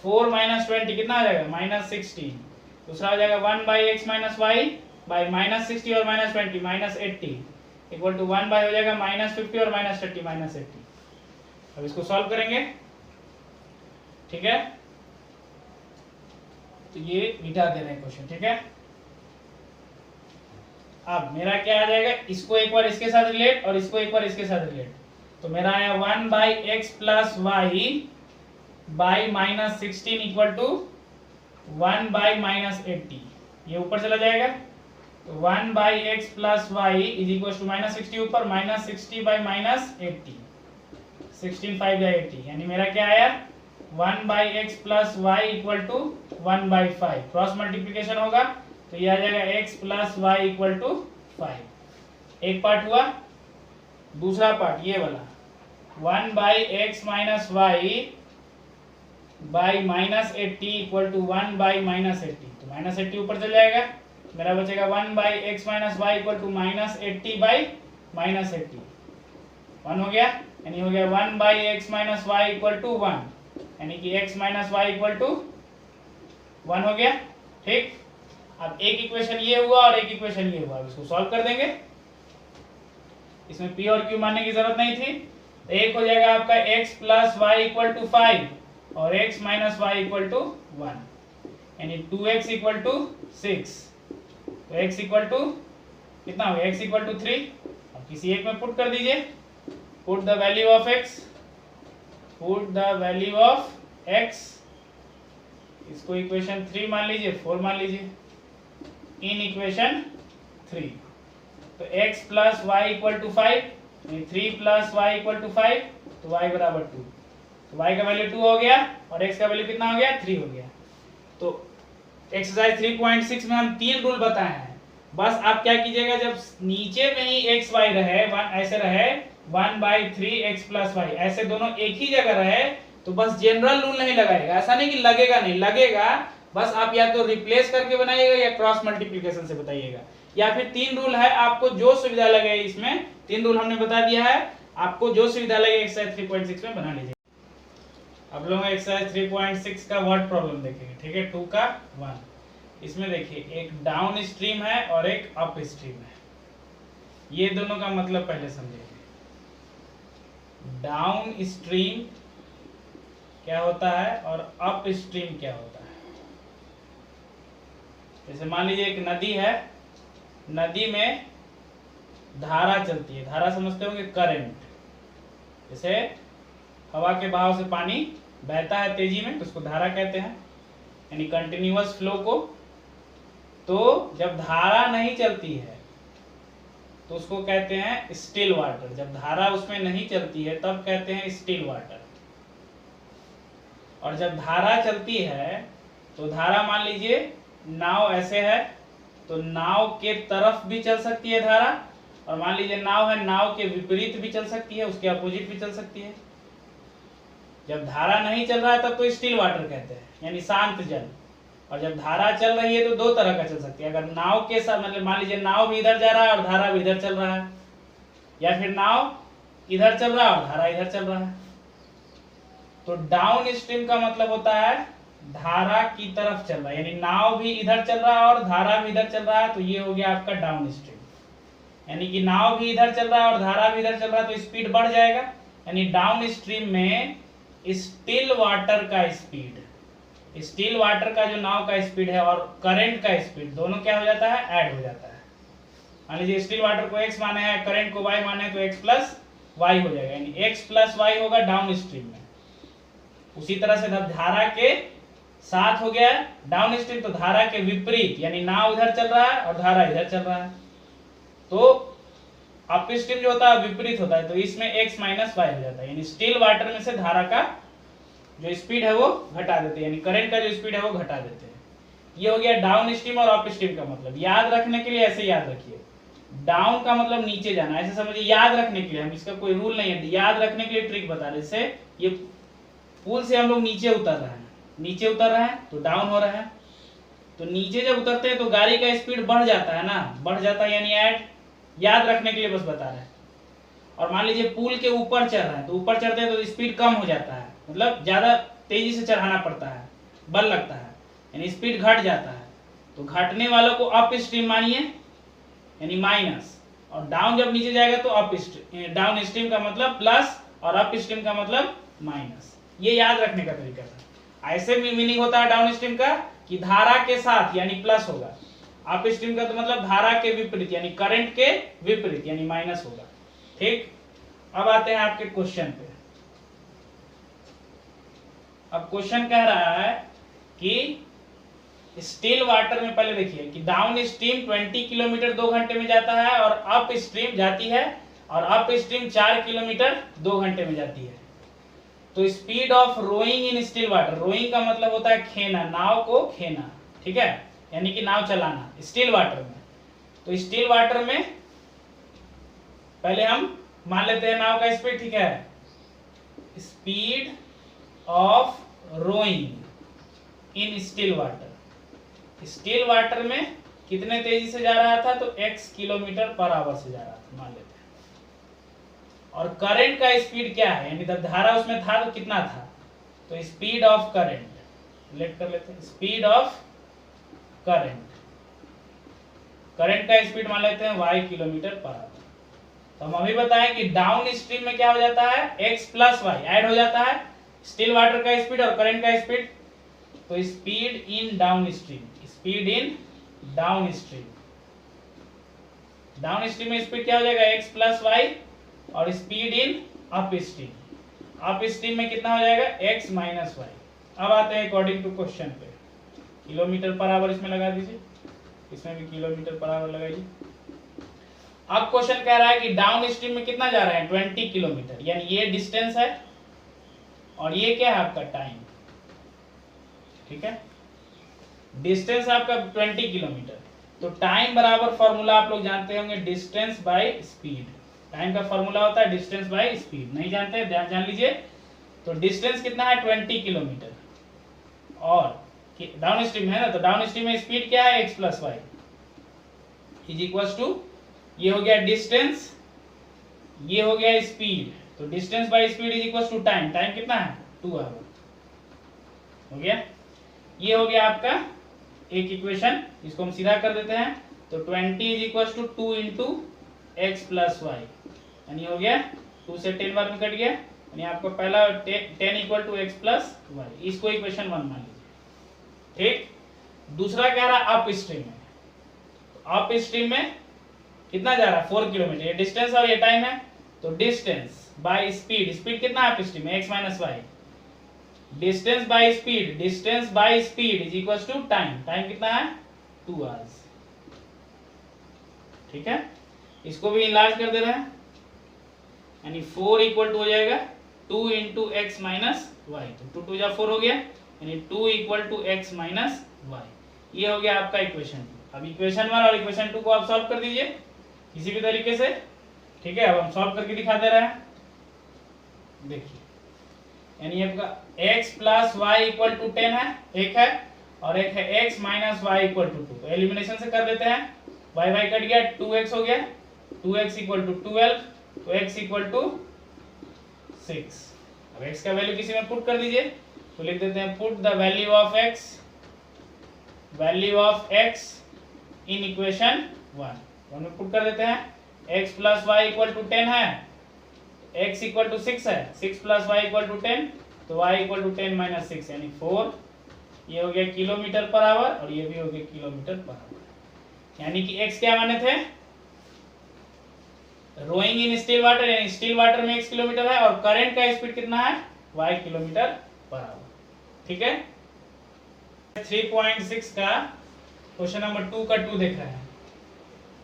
4 - 20 कितना हो जाएगा -16। दूसरा हो जाएगा 1/x - y बाय -60 और -20 -80 इक्वल टू 1 बाय हो जाएगा -50 और -30 -80। अब इसको सॉल्व करेंगे, ठीक है, तो ये मिटा दे रहे हैं क्वेश्चन, ठीक है। अब मेरा क्या आ जाएगा, इसको एक बार इसके साथ रिलेट और इसको एक बार इसके साथ रिलेट, तो मेरा आया 1/x + y bye -16 equal to 1/-80। ये ऊपर चला जाएगा तो 1/x + y is equal to -60 ऊपर -60/-80 16 5 या 80, यानी मेरा क्या आया 1/x + y equal to 1/5। Cross multiplication होगा तो ये आ जाएगा x + y इक्वल टू 5। एक पार्ट हुआ। दूसरा पार्ट ये वाला 1/x - y bye -80 equal to 1/-80, तो -80 ऊपर चल जाएगा, मेरा बचेगा 1/x - y इक्वल टू -80/-80 1 हो गया, यानी हो गया 1/x - y इक्वल टू 1, यानी कि x - y इक्वल टू 1 हो गया, ठीक। अब एक इक्वेशन ये हुआ और एक इक्वेशन ये हुआ, इसको सॉल्व कर देंगे। इसमें p और q मानने की जरूरत नहीं थी, तो एक हो जाएगा आपका x + y इक्वल टू 5 और x - y इक्वल टू 1, यानी 2x इक्वल टू 6, तो x इक्वल टू कितना हो गया x इक्वल टू 3। अब किसी एक में पुट कर दीजिए, put the value of x, put the value of x, इसको इक्वेशन 3 मान लीजिए, 4 मान लीजिए इन इक्वेशन 3। तो x + y equal to 5, 3 + y equal to 5, तो y बराबर 2, तो y का वैल्यू 2 हो गया और x का वैल्यू कितना हो गया 3 हो गया। तो एक्सरसाइज 3.6 में हम 3 रूल बताए हैं। बस आप क्या कीजिएगा, जब नीचे में ही x y रहे, ऐसे रहे 1/3x + y, ऐसे दोनों एक ही जगह रहे, तो बस जनरल रूल नहीं लगाएगा। ऐसा नहीं कि लगेगा नहीं, लगेगा, बस आप या तो रिप्लेस करके बनाइएगा या क्रॉस मल्टीप्लिकेशन से बताइएगा, या फिर 3 रूल है, आपको जो सुविधा लगे। इसमें 3 रूल हमने बता दिया है, आपको जो सुविधा लगे एक्सरसाइज 3.6 में बना लीजिए। अब लोग एक्सरसाइज 3.6 का वर्ड प्रॉब्लम देखेंगे, ठीक है, 2 का 1। इसमें देखिए एक डाउन स्ट्रीम है और एक अप स्ट्रीम है, ये दोनों का मतलब पहले समझेंगे। डाउन स्ट्रीम क्या होता है और अप स्ट्रीम क्या होता है। जैसे मान लीजिए एक नदी है, नदी में धारा चलती है, धारा समझते होंगे करंट, जैसे हवा के बहाव से पानी बहता है तेजी में तो उसको धारा कहते हैं, यानी कंटिन्यूअस फ्लो को। तो जब धारा नहीं चलती है तो उसको कहते हैं स्टिल वाटर, जब धारा उसमें नहीं चलती है तब कहते हैं स्टिल वाटर। और जब धारा चलती है तो धारा, मान लीजिए नाव ऐसे है तो नाव के तरफ भी चल सकती है धारा, और मान लीजिए नाव है, नाव के विपरीत भी चल सकती है, उसके अपोजिट भी चल सकती है। जब धारा नहीं चल रहा है तब तो स्टिल वाटर कहते हैं, यानी शांत जल। और जब धारा चल रही है तो दो तरह का चल सकती है, अगर नाव के साथ, मतलब मान लीजिए नाव भी इधर जा रहा है और धारा भी इधर चल रहा है, या फिर नाव इधर चल रहा है और धारा इधर चल रहा है। तो डाउन स्ट्रीम का मतलब होता है धारा की तरफ चल रहा है, यानी नाव भी इधर चल रहा है और धारा भी इधर चल रहा है, तो ये हो गया आपका डाउन स्ट्रीम। यानी कि नाव भी इधर चल रहा है और धारा भी इधर चल रहा है तो स्पीड बढ़ जाएगा, यानी डाउन स्ट्रीम में स्टिल वाटर का स्पीड, स्टिल वाटर का जो नाव का स्पीड है और करंट का स्पीड दोनों क्या हो जाता है, ऐड हो जाता है। मान लीजिए स्टिल वाटर को x माने है, करंट को y माने तो x प्लस वाई हो जाएगा, यानी x प्लस वाई होगा डाउन स्ट्रीम में। उसी तरह से धारा के साथ हो गया डाउन स्ट्रीम, तो धारा के विपरीत, यानी नाव उधर चल रहा है और धारा इधर चल रहा है, तो अप स्ट्रीम जो होता है विपरीत होता है, तो इसमें x माइनस वाई हो जाता है, यानी स्टिल वाटर में से धारा का जो स्पीड है वो घटा देते हैं, यानी करंट का जो स्पीड है वो घटा देते हैं। ये हो गया डाउन स्ट्रीम और अप स्ट्रीम का मतलब। याद रखने के लिए ऐसे याद रखिए, डाउन का मतलब नीचे जाना, ऐसे समझिए, याद रखने के लिए, हम इसका कोई रूल नहीं है, याद रखने के लिए ट्रिक बता रहे। जैसे ये पुल से हम लोग नीचे उतर रहे हैं, नीचे उतर रहे हैं तो डाउन हो रहा है, तो नीचे जब उतरते हैं तो गाड़ी का स्पीड बढ़ जाता है ना, बढ़ जाता है यानी ऐड, याद रखने के लिए बस बता रहे हैं। और मान लीजिए पुल के ऊपर चढ़ रहे हैं, तो ऊपर चढ़ते हैं तो स्पीड कम हो जाता है, मतलब ज्यादा तेजी से चढ़ाना पड़ता है, बल लगता है, यानी स्पीड घट जाता है, तो घटने वालों को अप स्ट्रीम मानिए, यानी माइनस, और डाउन जब नीचे जाएगा तो अप स्ट्रीम, डाउन स्ट्रीम का मतलब प्लस और अप स्ट्रीम का मतलब माइनस। ये याद रखने का तरीका है। ऐसे भी मीनिंग होता है डाउन स्ट्रीम का कि धारा के साथ यानी प्लस होगा, अप स्ट्रीम का तो मतलब धारा के विपरीत यानी करंट के विपरीत यानी माइनस होगा। ठीक, अब आते हैं आपके क्वेश्चन पे। अब क्वेश्चन कह रहा है कि स्टिल वाटर में पहले देखिए कि डाउन स्ट्रीम 20 किलोमीटर 2 घंटे में जाता है और अप स्ट्रीम जाती है, और अप स्ट्रीम 4 किलोमीटर 2 घंटे में जाती है। तो speed of rowing in still water, rowing का मतलब होता है खेना, नाव को खेना, ठीक है, यानी कि नाव चलाना स्टिल वाटर में। तो स्टिल वाटर में पहले हम मान लेते हैं नाव का स्पीड, ठीक है, speed of rowing in still water, still water में कितने तेजी से जा रहा था, तो x किलोमीटर पर आवर से जा रहा था मान लेते हैं। और करंट का स्पीड क्या है, यानी जब धारा उसमें था तो कितना था, तो स्पीड ऑफ करंट लेट कर लेते हैं, स्पीड ऑफ करंट, करंट का स्पीड मान लेते हैं y किलोमीटर पर आवर। तो हम अभी बताएं कि डाउन स्ट्रीम में क्या हो जाता है, x प्लस वाई ऐड हो जाता है, स्टिल वाटर का स्पीड और करंट का स्पीड, तो speed in down stream, speed in down stream, down stream में स्पीड क्या हो जाएगा, x प्लस वाई, और speed in up stream, up stream में कितना हो जाएगा, x माइनस वाई। अब आते हैं अकॉर्डिंग टू क्वेश्चन पे, किलोमीटर पर आवर इसमें लगा दीजिए, इसमें भी किलोमीटर पर आवर लगाइए। अब क्वेश्चन कह रहा है कि डाउन स्ट्रीम में कितना जा रहा है, 20 किलोमीटर, यानी ये डिस्टेंस है और ये क्या है आपका टाइम, ठीक है, डिस्टेंस आपका 20 किलोमीटर। तो टाइम बराबर फॉर्मूला आप लोग जानते होंगे, डिस्टेंस बाय स्पीड, टाइम का फॉर्मूला होता है डिस्टेंस बाय स्पीड, नहीं जानते हैं जान लीजिए। तो डिस्टेंस कितना है, 20 किलोमीटर, और डाउन स्ट्रीम है ना, तो डाउन स्ट्रीम में स्पीड क्या है, x plus y is equal to, ये हो गया डिस्टेंस, ये हो गया स्पीड, तो distance by speed is equal to time, time कितना है 2 आवर, हो गया। ये हो गया आपका एक इक्वेशन, इसको हम सीधा कर देते हैं, तो 20 is equal to 2 into x plus y, यानी हो गया 2 से 10 बार में कट गया, यानी आपको पहला 10 equal to x plus y, इसको इक्वेशन 1 मान लीजिए। ठीक, दूसरा कह रहा है अप स्ट्रीम में, अप स्ट्रीम में कितना जा रहा है, 4 किलोमीटर, ये डिस्टेंस और ये टाइम है, तो डिस्टेंस बाय स्पीड, स्पीड कितना है अप स्ट्रीम में, x minus y, distance by speed, distance by speed is equal to time, time कितना है 2 आवर्स, ठीक है। इसको भी इनलार्ज कर दे रहे हैं, यानी 4 इक्वल टू हो जाएगा 2 इंटू एक्स माइनस वाई, तो 2 2 जा 4 हो गया, यानी 2 equal to x minus y. ये हो गया आपका इक्वेशन 2। अब इक्वेशन 1 और इक्वेशन 2 को आप सॉल्व कर दीजिए किसी भी तरीके से, ठीक है। अब हम सॉल्व करके दिखा दे रहे हैं, देखिए यानी आपका x plus y equal to 10 है, एक है, और एक है x minus y equal to 2। तो एलिमिनेशन से कर देते हैं, y y कट गया, 2x हो गया, 2x इक्वल टू 12, तो x इक्वल टू 6। अब x का वैल्यू किसी में पुट कर दीजिए, तो लिख देते हैं put the value of x in equation 1। तो हम पुट कर देते हैं x plus y equal to 10 है, x इक्वल टू 6 है, 6 प्लस वाई इक्वल टू 10, तो y इक्वल टू 10 माइनस 6 यानी 4। ये हो गया किलोमीटर पर आवर और ये भी हो गया किलोमीटर पर आवर। यानी कि x क्या माने थे, रोइंग इन स्टिल वाटर, यानी स्टिल वाटर में x किलोमीटर है और करंट का स्पीड कितना है, y किलोमीटर पर आवर। ठीक है, 3.6 का क्वेश्चन नंबर 2 का 2 देख रहे हैं।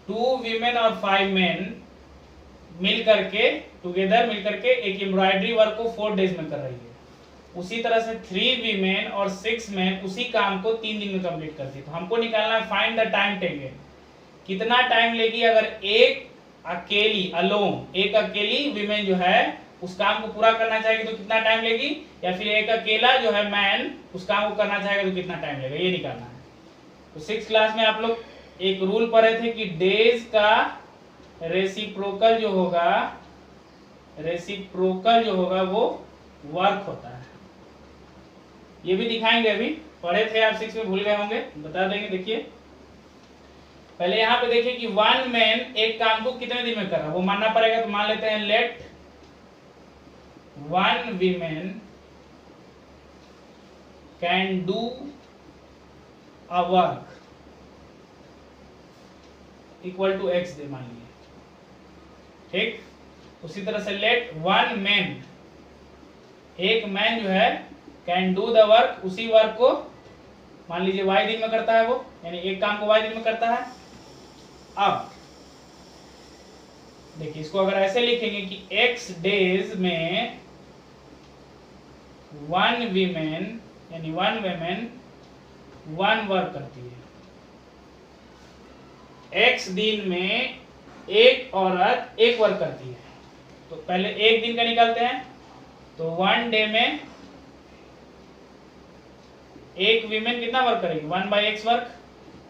2 वीमेन और 5 मेन मिल करके एक एम्ब्रॉयडरी वर्क को 4 डेज में कर रही है। उसी तरह से 3 वीमेन और 6 मेन उसी काम को 3 दिन में कंप्लीट करती है। तो हमको निकालना है फाइंड द टाइम टेकन, कितना टाइम लेगी अगर एक अकेली वीमेन जो है उस काम को पूरा करना चाहेगी तो कितना टाइम लेगी, या फिर एक अकेला जो है मैन उस काम को करना चाहेगा तो कितना टाइम लेगा, ये निकालना है। तो 6th क्लास में आप लोग एक रूल पढ़े थे कि डेज का रेसिप्रोकल जो होगा वो वर्क होता है। ये भी दिखाएंगे, अभी पढ़े थे आप 6 में, भूल गए होंगे, बता देंगे। देखिए पहले यहाँ पे देखिए कि 1 मैन एक काम को कितने दिन में कर रहा है वो मानना पड़ेगा। तो मान लेते हैं let 1 women can do a work equal to x day मान लीजिए। ठीक, उसी तरह से लेट 1 मैन, एक मैन जो है कैन डू द वर्क, उसी वर्क को मान लीजिए y दिन में करता है वो, यानी एक काम को y दिन में करता है। अब देखिए इसको अगर ऐसे लिखेंगे कि x डेज में 1 वीमेन यानी 1 वेमेन 1 वर्क करती है, x दिन में एक औरत 1 वर्क करती है। तो पहले एक दिन का निकालते हैं, तो 1 डे में एक वीमेन कितना वर्क करेगी, 1/x वर्क।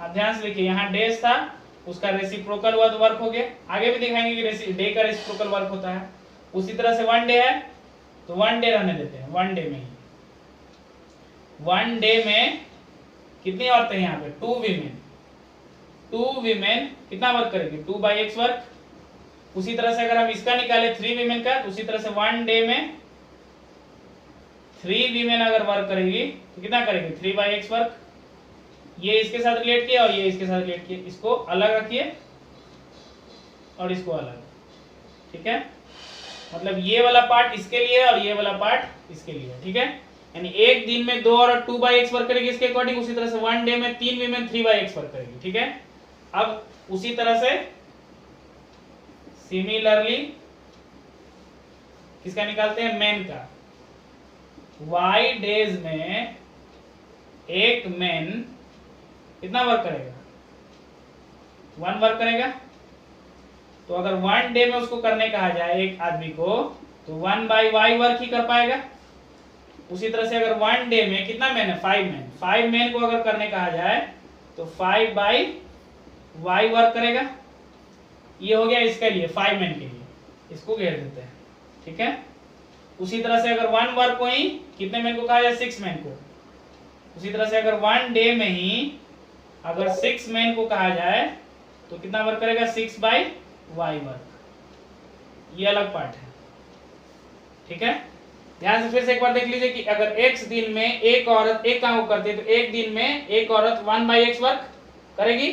आप ध्यान से देखिए यहाँ डेज था, उसका रेसिप्रोकल हुआ तो वर्क हो गया। आगे भी दिखाएंगे कि डे का रेसिप्रोकल वर्क होता है। उसी तरह से 1 डे है तो 1 डे रहने देते हैं, 1 डे में ही 1 डे में कितनी औरतें हैं यहाँ पे, 2 वीमेन कितना वर्क करेगी, 2/x वर्क। उसी तरह से अगर हम इसका निकाले 3 वीमेन का, तो उसी तरह से 1 डे में 3 वीमेन अगर वर्क करेगी तो कितना करेगी, 3/x वर्क। ये इसके साथ रिलेट किया और ये इसके साथ रिलेट किया, इसको अलग रखिए और इसको अलग। ठीक है, मतलब ये वाला पार्ट इसके लिए और ये वाला पार्ट इसके लिए। ठीक है, यानी एक दिन में 2 और 2/x वर्क करेगी इसके अकॉर्डिंग। उसी तरह से 1 डे में 3 वीमेन 3/x वर्क करेगी। ठीक है, अब उसी तरह से सिमिलरली किसका निकालते हैं, मैन का। y डेज में एक मैन कितना वर्क करेगा, 1 वर्क करेगा। तो अगर 1 डे में उसको करने कहा जाए एक आदमी को, तो 1/y वर्क ही कर पाएगा। उसी तरह से अगर 1 डे में कितना मैन है, 5 मैन को अगर करने कहा जाए तो 5/y वर्क करेगा। ये हो गया इसके लिए, 5 मैन के लिए, इसको घेर देते हैं। ठीक है, उसी तरह से अगर 1 वर्क को ही कितने मैन को कहा जाए, 6 मैन को। उसी तरह से अगर 1 डे में ही अगर 6 मैन को कहा जाए तो कितना वर्क करेगा, 6/y वर्क। ये अलग पार्ट है। ठीक है, ध्यान से फिर से एक बार देख लीजिए कि अगर x दिन में एक औरत एक काम को करती है तो एक दिन में एक औरत 1/x वर्क करेगी,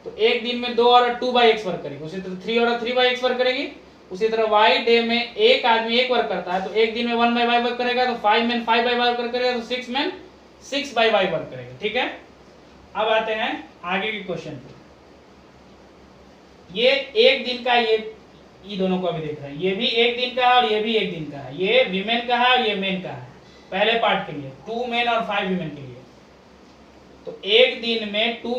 तो एक दिन में 2 औरत 2/x वर्क करेगी। उसी तरह 3 औरत 3/x वर्क करेगी। उसी तरह y डे में एक आदमी 1 वर्क करता है तो एक दिन में 1/y वर्क करेगा, तो 5 मैन 5/y वर्क करेगा, तो 6 मैन 6/y वर्क करेगा। ठीक है, अब आते हैं आगे के क्वेश्चन पे। ये एक दिन का, ये दोनों को अभी देख रहे हैं, ये भी एक दिन का है और ये भी एक दिन का है। ये वीमेन का है और ये मेन का है। पहले पार्ट के लिए 2 मेन और 5 वीमेन के लिए, तो एक दिन में 2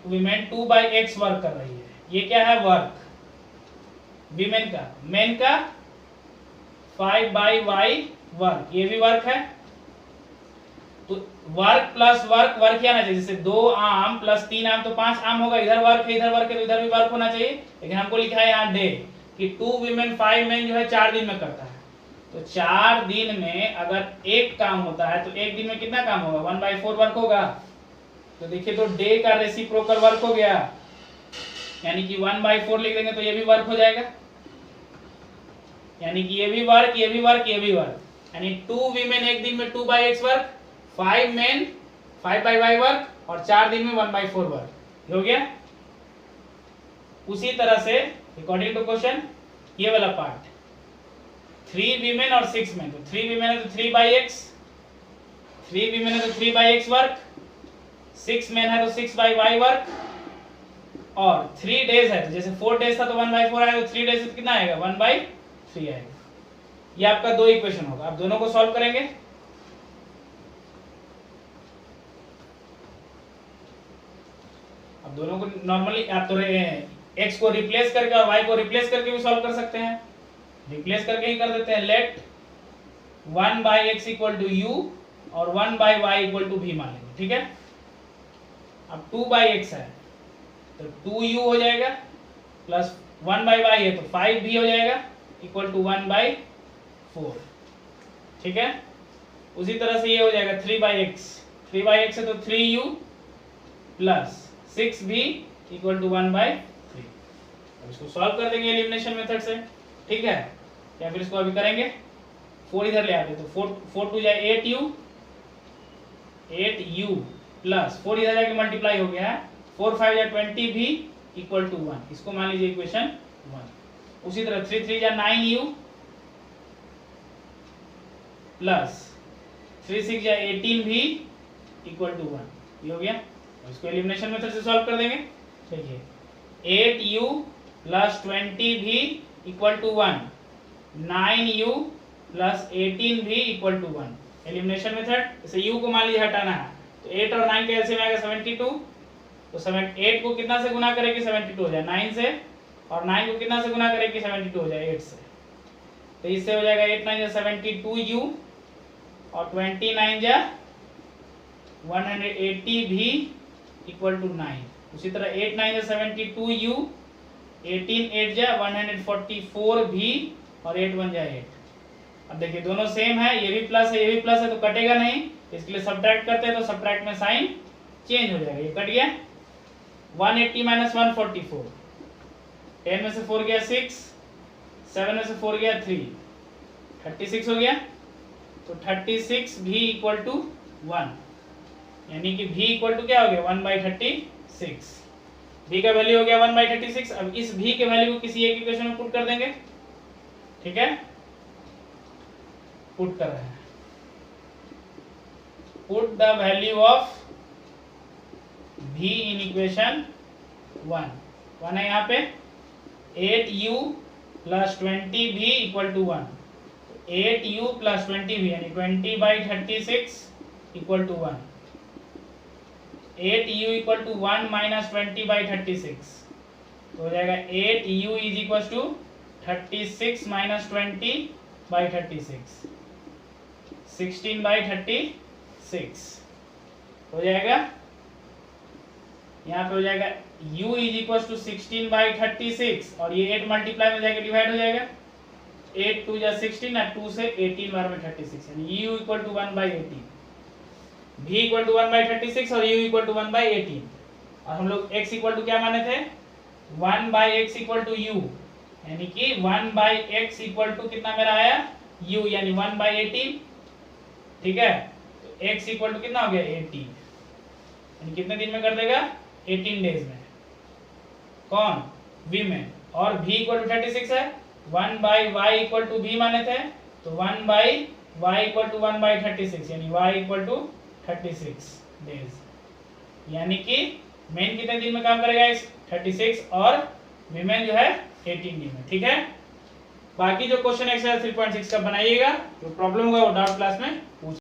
वीमेन 2/x वर्क कर रही है। ये क्या है, वर्क वीमेन का। मेन का 5/y वर्क, ये भी वर्क है, तो वर्क प्लस वर्क, वर्क क्या आना चाहिए, जैसे 2 आम प्लस 3 आम तो 5 आम होगा, इधर वर्क है इधर वर्क है तो इधर भी वर्क होना चाहिए, लेकिन हमको लिखा है यहाँ डे कि 2 वीमेन 5 मेन जो है 4 दिन में करता है, तो 4 दिन में अगर एक काम होता है तो एक दिन में कितना काम होगा, 1/4 वर्क होगा। तो देखिए तो डे का रेसिप्रोकल वर्क हो गया, यानी कि 1/4 लिख देंगे तो ये भी वर्क हो जाएगा, यानी कि ये भी वर्क ये भी वर्क ये भी वर्क, यानी 2 वीमेन एक दिन में 2/x work, 5 main 5/y work और 4 दिन में 1/4 वर्क हो गया। उसी तरह से अकॉर्डिंग टू क्वेश्चन ये वाला पार्ट 3 वीमेन और 6 मेन, तो 3 वीमेन है तो 3/x, 3 वीमेन है तो 3/x वर्क, 6 मेन है तो 6/y वर्क, और 3 डेज है तो जैसे 4 डेज था तो 1/4 आएगा, तो 3 डेज तो कितना आएगा 1/3 आएगा। ये आपका 2 इक्वेशन होगा, आप दोनों को सॉल्व करेंगे। अब दोनों को नॉर्मली आप तो x को रिप्लेस करके और y को रिप्लेस करके भी सॉल्व कर सकते हैं, रिप्लेस करके ही कर देते हैं। Late 1/x equal to u और 1/y इक्वल टू v मान लेंगे, ठीक है। अब 2/x है तो 2u हो जाएगा प्लस 1/y है तो 5v हो जाएगा इक्वल टू 1/4, ठीक है। उसी तरह से ये हो जाएगा 3/x, 3/x है तो 3u plus 6v equal to 1/3। अब इसको सॉल्व कर देंगे एलिमिनेशन मेथड से, ठीक है, या फिर इसको अभी करेंगे। 4 इधर ले आते तो 4 2 जाए 8u प्लस 4 इधर जाके मल्टीप्लाई हो गया है, 4 5 जाए 20v इक्वल टू 1, इसको मान लीजिए इक्वेशन 1। उसी तरह 3 3 जाए 9u प्लस 3 6 जाए 18v इक्वल टू 1, ये हो गया। इसको एलिमिनेशन मेथड से सॉल्व कर देंगे। देखिए 8u plus 20v equal to 1, 9u plus 18v equal to 1, elimination method. इसे u को मान लीजिए हटाना है तो 8 और 9 का एलसीएम आएगा 72, तो 8 को कितना से गुना करें कि 72 हो जाए 9 से, और 9 को कितना से गुना करें कि 72 हो जाए 8 से, तो इससे हो जाएगा 8 9 जा 72u और 29 जा 180v इक्वल टू 9। उसी तरह 8 9 जा 72u, 18 8 जा 144v और 8 1 जा 8। अब देखिए दोनों सेम है, ये भी प्लस है ये भी प्लस है तो कटेगा नहीं, इसके लिए सब्ट्रैक्ट करते हैं तो सब्ट्रैक्ट में साइन चेंज हो जाएगा, ये कट गया। 180 माइनस 144, 10 में से 4 गया 6, 7 में से 4 गया 3, 36 हो गया। तो 36v इक्वल टू 1, यानी कि v इक्वल टू क्या हो गया 1/36, v का वैल्यू हो गया 1/36। अब इस v के वैल्यू को किसी एक इक्वेशन में पुट कर देंगे, ठीक है, पुट कर रहे हैं। Put the value of v in equation 1 है यहाँ पे 8u plus 20v equal to 1, 8u plus 20v यानी 20/36 equal to 1, 8u equal to 1 minus 20/36, तो हो जाएगा 8u is equal to 36 minus 20/36, 16/36 हो जाएगा। यहाँ पे हो जाएगा u इज इक्वल टू 16/36 और ये 8 मल्टीप्लाई में जाके डिवाइड हो जाएगा, 8 2 जा 16 और 2 से 18 बार में 36, यानी u equal to 1/18, v equal to 1/36 और u इक्वल टू 1/18। और हम लोग x इक्वल टू क्या माने थे 1/x इक्वल टू u, यानी कि 1/x इक्वल टू कितना मेरा आया u यानी 1/18, ठीक है। तो x इक्वल टू कितना हो गया 18, यानी कितने दिन में कर देगा 18 डेज में, कौन v में। और v इक्वल टू 36 है, 1/y इक्वल टू v माने थे तो 1/y इक्वल टू 1/36 यानी y इक्वल टू 36 डेज, यानी कि मेन कितने दिन में काम करेगा 36 और वीमेन जो है 18 दिन में, ठीक है। बाकी जो क्वेश्चन एक्सरसाइज 3.6 का बनाइएगा, जो प्रॉब्लम होगा वो डाउट क्लास में पूछ